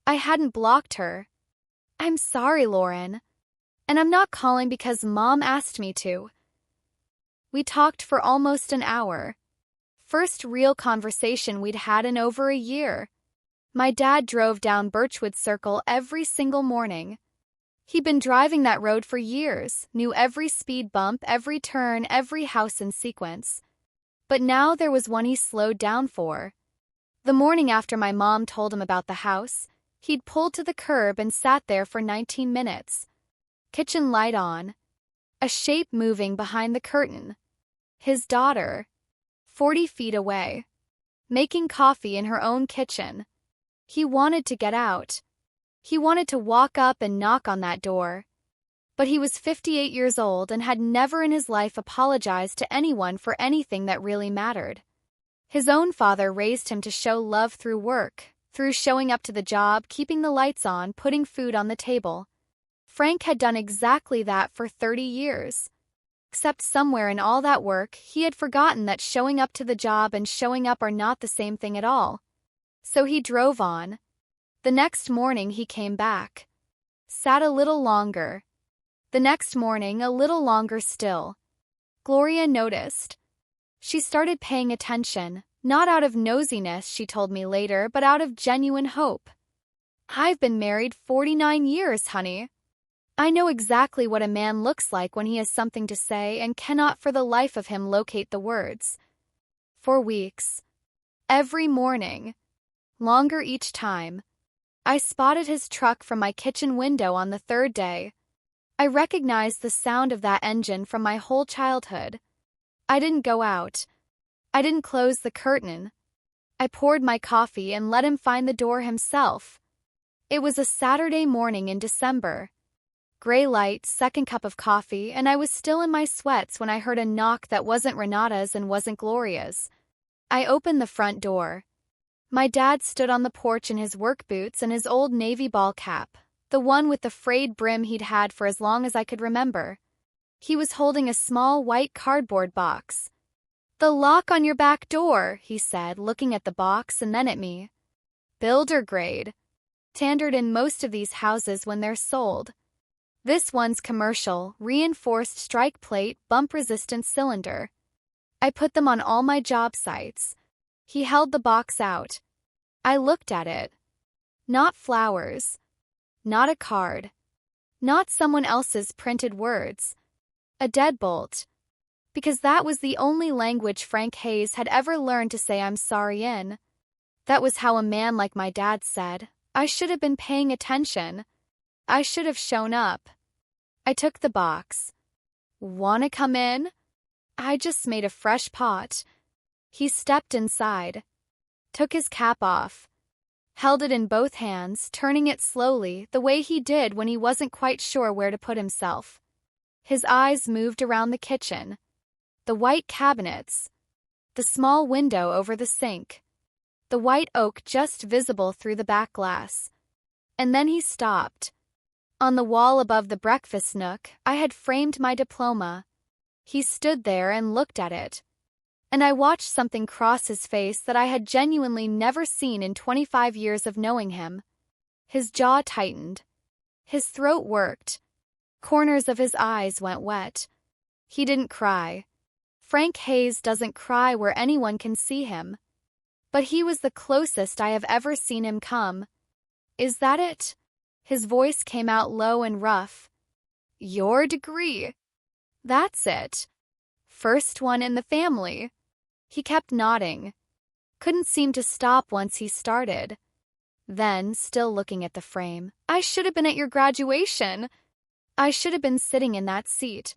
I hadn't blocked her. "I'm sorry, Lauren. And I'm not calling because Mom asked me to." We talked for almost an hour. First real conversation we'd had in over a year. My dad drove down Birchwood Circle every single morning. He'd been driving that road for years, knew every speed bump, every turn, every house in sequence. But now there was one he slowed down for. The morning after my mom told him about the house, he'd pulled to the curb and sat there for 19 minutes. Kitchen light on. A shape moving behind the curtain. His daughter. 40 feet away. Making coffee in her own kitchen. He wanted to get out. He wanted to walk up and knock on that door. But he was 58 years old and had never in his life apologized to anyone for anything that really mattered. His own father raised him to show love through work, through showing up to the job, keeping the lights on, putting food on the table. Frank had done exactly that for 30 years. Except somewhere in all that work, he had forgotten that showing up to the job and showing up are not the same thing at all. So he drove on. The next morning he came back. Sat a little longer. The next morning a little longer still. Gloria noticed. She started paying attention, not out of nosiness, she told me later, but out of genuine hope. "I've been married 49 years, honey. I know exactly what a man looks like when he has something to say and cannot for the life of him locate the words." For weeks. Every morning. Longer each time. I spotted his truck from my kitchen window on the 3rd day. I recognized the sound of that engine from my whole childhood. I didn't go out. I didn't close the curtain. I poured my coffee and let him find the door himself. It was a Saturday morning in December. Gray light, second cup of coffee, and I was still in my sweats when I heard a knock that wasn't Renata's and wasn't Gloria's. I opened the front door. My dad stood on the porch in his work boots and his old navy ball cap, the one with the frayed brim he'd had for as long as I could remember. He was holding a small white cardboard box. "The lock on your back door," he said, looking at the box and then at me. Builder grade. Standard in most of these houses when they're sold. This one's commercial, reinforced strike plate, bump-resistant cylinder. I put them on all my job sites. He held the box out. I looked at it. Not flowers. Not a card. Not someone else's printed words. A deadbolt. Because that was the only language Frank Hayes had ever learned to say I'm sorry in. That was how a man like my dad said, I should have been paying attention. I should have shown up. I took the box. Wanna come in? I just made a fresh pot. He stepped inside. Took his cap off. Held it in both hands, turning it slowly, the way he did when he wasn't quite sure where to put himself. His eyes moved around the kitchen. The white cabinets. The small window over the sink. The white oak just visible through the back glass. And then he stopped. On the wall above the breakfast nook, I had framed my diploma. He stood there and looked at it. And I watched something cross his face that I had genuinely never seen in 25 years of knowing him. His jaw tightened. His throat worked. Corners of his eyes went wet. He didn't cry. Frank Hayes doesn't cry where anyone can see him. But he was the closest I have ever seen him come. Is that it? His voice came out low and rough. Your degree. That's it. First one in the family. He kept nodding. Couldn't seem to stop once he started. Then, still looking at the frame, I should have been at your graduation. I should have been sitting in that seat.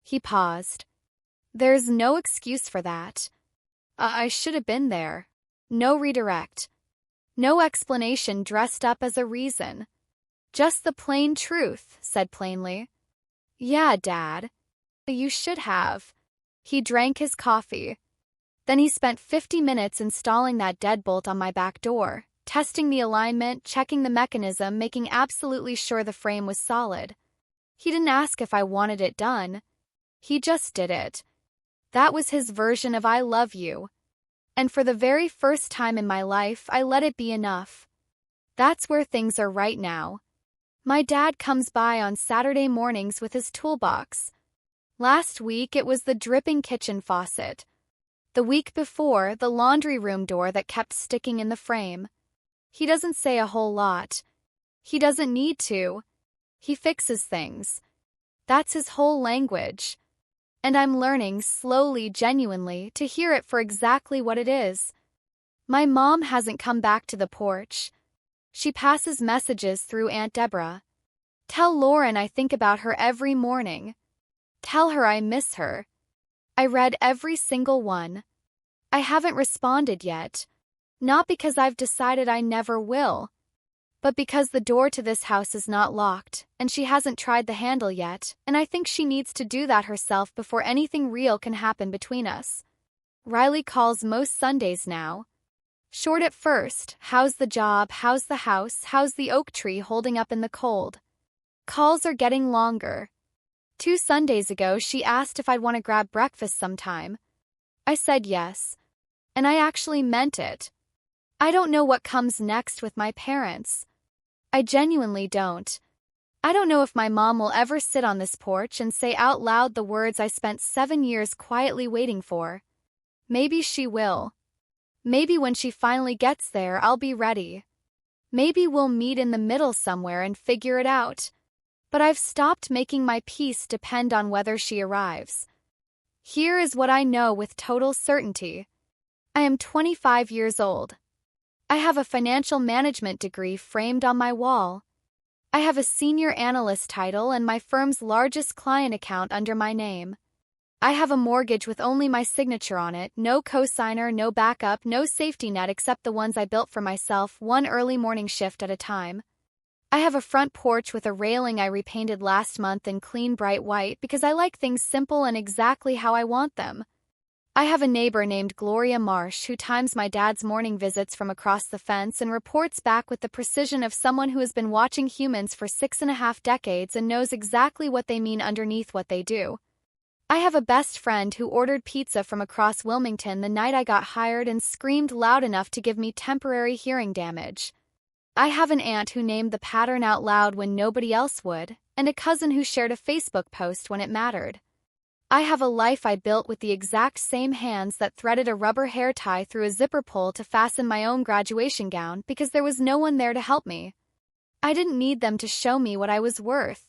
He paused. There's no excuse for that. I should have been there. No redirect. No explanation dressed up as a reason. Just the plain truth, said plainly. Yeah, Dad. You should have. He drank his coffee. Then he spent 50 minutes installing that deadbolt on my back door, testing the alignment, checking the mechanism, making absolutely sure the frame was solid. He didn't ask if I wanted it done. He just did it. That was his version of I love you. And for the very first time in my life, I let it be enough. That's where things are right now. My dad comes by on Saturday mornings with his toolbox. Last week, it was the dripping kitchen faucet. The week before, the laundry room door that kept sticking in the frame. He doesn't say a whole lot. He doesn't need to. He fixes things. That's his whole language. And I'm learning, slowly, genuinely, to hear it for exactly what it is. My mom hasn't come back to the porch. She passes messages through Aunt Deborah. Tell Lauren I think about her every morning. Tell her I miss her. I read every single one. I haven't responded yet. Not because I've decided I never will, but because the door to this house is not locked, and she hasn't tried the handle yet, and I think she needs to do that herself before anything real can happen between us. Riley calls most Sundays now. Short at first, how's the job, how's the house, how's the oak tree holding up in the cold? Calls are getting longer. 2 Sundays ago, she asked if I'd want to grab breakfast sometime. I said yes. And I actually meant it. I don't know what comes next with my parents. I genuinely don't. I don't know if my mom will ever sit on this porch and say out loud the words I spent 7 years quietly waiting for. Maybe she will. Maybe when she finally gets there, I'll be ready. Maybe we'll meet in the middle somewhere and figure it out. But I've stopped making my peace depend on whether she arrives. Here is what I know with total certainty. I am 25 years old. I have a financial management degree framed on my wall. I have a senior analyst title and my firm's largest client account under my name. I have a mortgage with only my signature on it, no cosigner, no backup, no safety net except the ones I built for myself, one early morning shift at a time. I have a front porch with a railing I repainted last month in clean bright white because I like things simple and exactly how I want them. I have a neighbor named Gloria Marsh who times my dad's morning visits from across the fence and reports back with the precision of someone who has been watching humans for 6.5 decades and knows exactly what they mean underneath what they do. I have a best friend who ordered pizza from across Wilmington the night I got hired and screamed loud enough to give me temporary hearing damage. I have an aunt who named the pattern out loud when nobody else would, and a cousin who shared a Facebook post when it mattered. I have a life I built with the exact same hands that threaded a rubber hair tie through a zipper pull to fasten my own graduation gown because there was no one there to help me. I didn't need them to show me what I was worth.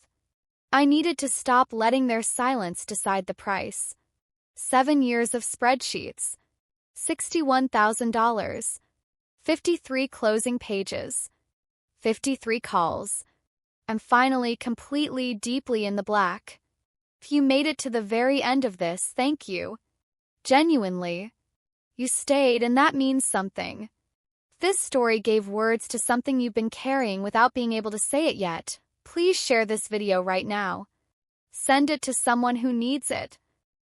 I needed to stop letting their silence decide the price. 7 years of spreadsheets. $61,000. 53 closing pages. 53 calls. I'm finally completely, deeply in the black. If you made it to the very end of this, thank you. Genuinely. You stayed, and that means something. This story gave words to something you've been carrying without being able to say it yet. Please share this video right now. Send it to someone who needs it.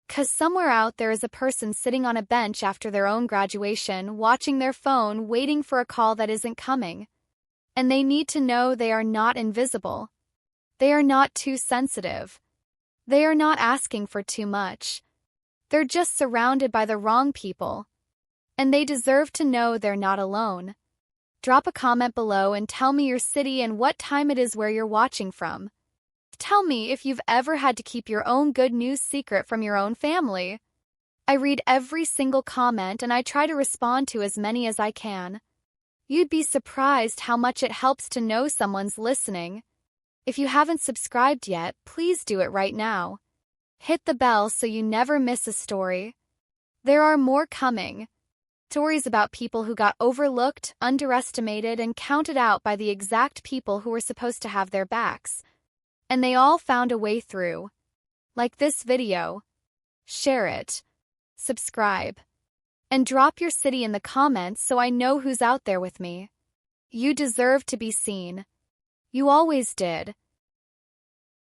'Cause somewhere out there is a person sitting on a bench after their own graduation, watching their phone, waiting for a call that isn't coming. And they need to know they are not invisible. They are not too sensitive. They are not asking for too much. They're just surrounded by the wrong people. And they deserve to know they're not alone. Drop a comment below and tell me your city and what time it is where you're watching from. Tell me if you've ever had to keep your own good news secret from your own family. I read every single comment and I try to respond to as many as I can. You'd be surprised how much it helps to know someone's listening. If you haven't subscribed yet, please do it right now. Hit the bell so you never miss a story. There are more coming. Stories about people who got overlooked, underestimated, and counted out by the exact people who were supposed to have their backs. And they all found a way through. Like this video. Share it. Subscribe. And drop your city in the comments so I know who's out there with me. You deserve to be seen. You always did.